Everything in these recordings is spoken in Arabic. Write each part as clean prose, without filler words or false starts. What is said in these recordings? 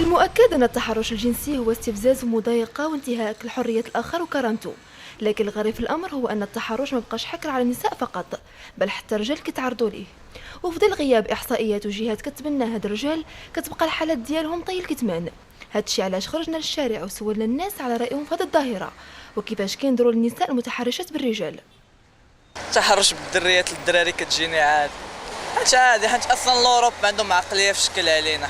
المؤكد أن التحرش الجنسي هو استفزاز ومضايقة وانتهاك لحرية الآخر وكرامته، لكن الغريب في الأمر هو أن التحرش ما بقاش حكر على النساء فقط، بل حتى الرجال كيتعرضوا ليه. وفي ظل غياب إحصائيات وجهات كتبنى هاد الرجال كتبقى الحالات ديالهم طي الكتمان. هادشي علاش خرجنا للشارع وسولنا الناس على رأيهم في هاد الظاهرة وكيفاش كينظروا للنساء المتحرشات بالرجال. التحرش بالدريات للدراري كتجيني عادي حيت اصلا الاوروب عندهم عقليه في شكل علينا.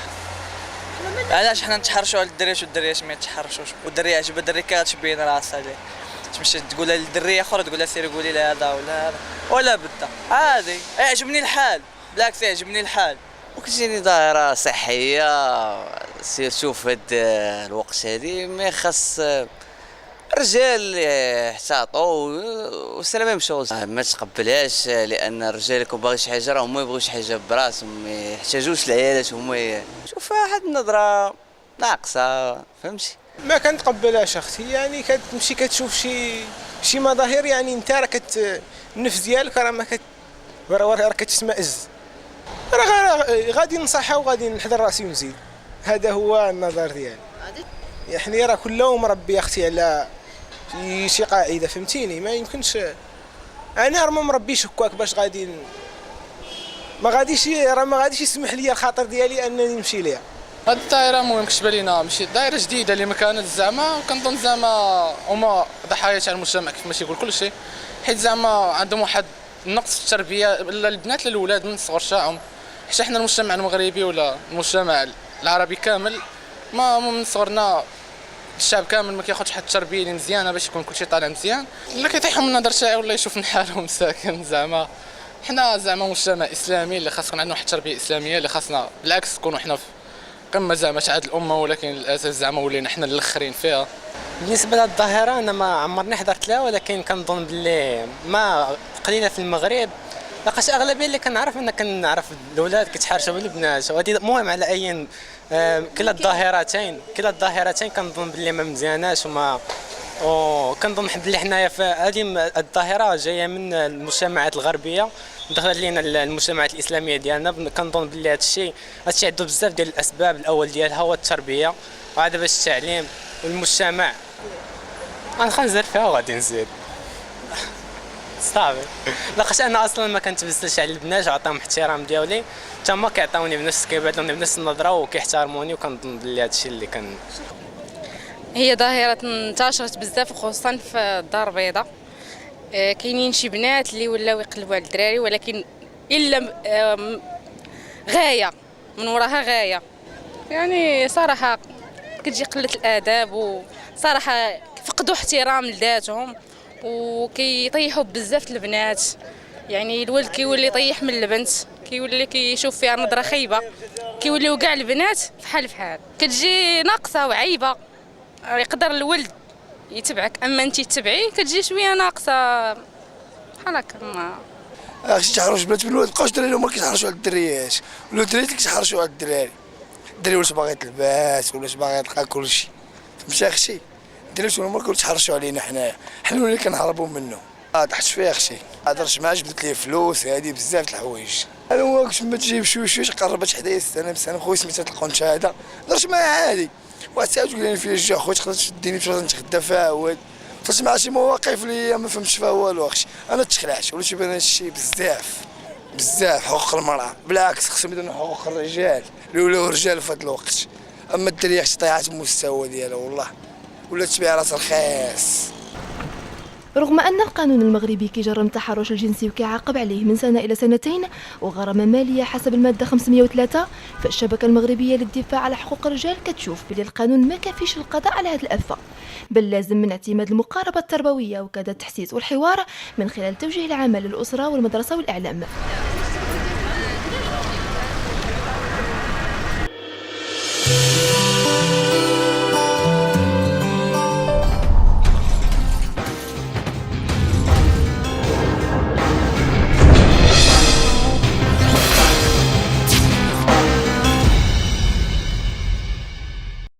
علاش حنا نتحرشوا على الدريات والدريات ما يتحرشوش، والدري عجبها الدري كتبين راسها ليه، تمشي تقولها للدريه اخرى تقول لها سيري قولي لها هذا ولا هذا ولا بدا عادي. يعجبني الحال، بالعكس يعجبني الحال. وكتجيني ظاهره صحيه سيرتو في هاد الوقت هادي. ما خاص الرجال يحتاطوا والسلامه يمشيو. ما تقبلهاش لان الرجال كون باغي شي حاجه راهم يبغيو شي حاجه براسهم، ما يحتاجوش العيالات هما. شوف واحد النظره ناقصه، فهمتي؟ ما كنتقبلهاش اختي، يعني كتمشي كتشوف شي مظاهر، يعني انت راه النفس ديالك راه ما راه كتشمئز. راه غادي ننصحها وغادي نحضر راسي ونزيد. هذا هو النظر ديالي. يعني راه كل مربي اختي على شي قاعده، فهمتيني؟ ما يمكنش انا راه ما مربيش هكاك باش ما غاديش يسمح لي الخاطر ديالي انني نمشي ليها. هاد الدائره المهم كتبان لينا ماشي دائره جديده اللي ما كانت زعما، وكنظن زعما هما ضحايا تاع المجتمع كيف ما تيقول كل شيء، حيت زعما عندهم واحد النقص في التربيه لا البنات لا الاولاد من الصغر تاعهم. حتى حنا المجتمع المغربي ولا المجتمع العربي كامل ما من صغرنا الشعب كامل ما كياخذش حتى التربيه اللي مزيانه باش يكون كلشي طالع مزيان. اللي كيطيحوا من النظر تاعي ولا يشوف من حالهم ساكن. زعما حنا زعما مجتمع اسلامي اللي خاص يكون عندنا واحد التربيه اسلاميه اللي خاصنا بالعكس نكونوا حنا في قمه زعما تاع هذه الامه، ولكن للاسف زعما ولينا حنا الاخرين فيها. بالنسبه لهذه الظاهره انا ما عمرني حضرت لها، ولكن كنظن باللي ما قليله في المغرب، لقاش اغلبيه اللي كنعرف انا كنعرف الاولاد كيتحارشوا بالبنات، وهذه مهم على اي كلا الظاهرتين كنظن باللي ما مزياناش وكنظن باللي حنايا في هذه الظاهره جايه من المجتمعات الغربيه دخلت لينا المجتمعات الاسلاميه ديالنا. كنظن باللي هذا الشيء عنده بزاف ديال الاسباب. الاول ديالها هو التربيه، وعاد باش التعليم والمجتمع. غنخنزر فيها وغادي نزيد صافي. لاخاطش انا اصلا ما كنتبسلش على البنات وعطيهم احترام ديالي، حتى هما كيعطيوني بنفس كيبعثوني بنفس النظره وكيحترموني، وكنظن باللي هذا الشيء اللي هي ظاهره انتشرت بزاف خصوصا في الدار البيضاء. كاينين شي بنات اللي ولاو يقلبوا على الدراري، ولكن الا غايه من وراها غايه. يعني صراحه كتجي قله الاداب، وصراحه فقدوا احترام لذاتهم وكيطيحوا بزاف البنات. يعني الولد كيولي يطيح من البنت، كيولي كيشوف فيها نظره خايبه، كيوليو كاع البنات فحال كتجي ناقصه وعيبه. يقدر الولد يتبعك اما انت تتبعيه كتجي شويه ناقصه بحال هكا. خصك تحرش البنات بالولاد، مابقاوش الدراري هما كيتحرشوا على الدريات، ولا الدريات كيتحرشوا على الدراري. الدري واش باغي تلبس ولاش باغي تلقى كلشي، فهمتي اختي؟ الدراري هما كيتحرشوا علينا حنايا، حنا اللي كنهربوا منه. طحت فيها اختي، هضرت معاه جبت ليه فلوس هادي بزاف د الحوايج. انا هو كنت ما تجيب شويه قربت حدايا السنه بسنه. خويا سميتها القنت هذا، هضرت معاه عادي، واحد الساعه تقول لي فيها جا خويا تقدر تشديني باش نتغدى فيها. وصلت مع شي مواقف اللي ما فهمتش فيها والو اختي. انا تخلعت وليت بان هذا الشيء بزاف حقوق المراه. بالعكس خصهم يديروا حقوق الرجال اللي ولاو رجال في هذا الوقت. اما الدريه اختي طيحت المستوى ديالها والله، ولا تبيع راسها رخيص. رغم أن القانون المغربي كيجرم التحرش الجنسي وكيعاقب عليه من سنة إلى سنتين وغرامة مالية حسب المادة 503، فالشبكة المغربية للدفاع على حقوق الرجال كتشوف بلي القانون ما كافيش القضاء على هذه الآفة، بل لازم من اعتماد المقاربة التربوية وكذا التحسيس والحوار من خلال توجيه العمل للأسرة والمدرسة والإعلام.